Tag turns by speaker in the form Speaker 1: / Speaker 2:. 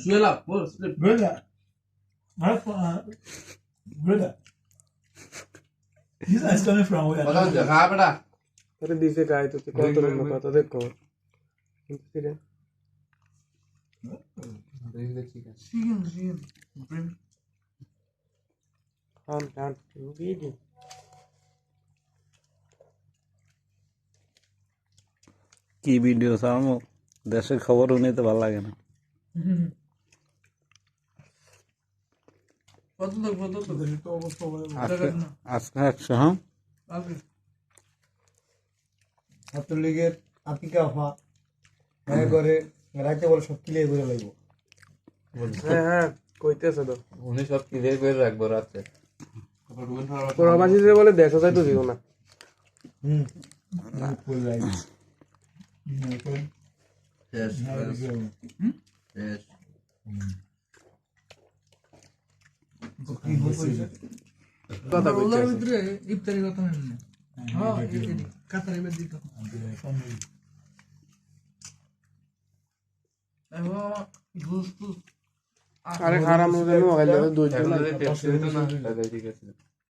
Speaker 1: শুয়েলা বল স্লিপ
Speaker 2: Brother, brother, this is coming from where?
Speaker 1: বলা যা খা বেটা
Speaker 3: আরে দিছে গায় তো কত রকম কথা দেখো কিন্তু ফিরে
Speaker 1: চিকেন
Speaker 3: খান খান ভিডিও
Speaker 4: কি ভিডিও সামো দেশের খবর শুনে ভালো লাগে না
Speaker 1: কত তো অবস্থা
Speaker 4: আজকে 100 হ্যাঁ
Speaker 5: ছাত্রলীগের আতিকা আফা মনে করে রাইতে বলে সব ক্লিয়ার করে লাগবো
Speaker 3: হ্যাঁ হ্যাঁ কইতেছে তো
Speaker 6: উনি সব ক্লিয়ার করে রাখবো রাতে
Speaker 3: প্রবাসীদের বলে দেশ যায় তো দিও না
Speaker 5: ফুল লাইট
Speaker 1: শেষ শেষ
Speaker 3: কথা কইতেছে
Speaker 7: ভিতরে ইফতারি কথা নেন হ্যাঁ কাতারে বেদ দিত
Speaker 3: আরে খারাপ মনে হয় দুই
Speaker 6: এখন যদি টেস্ট হইতো না তাহলে ঠিক আছে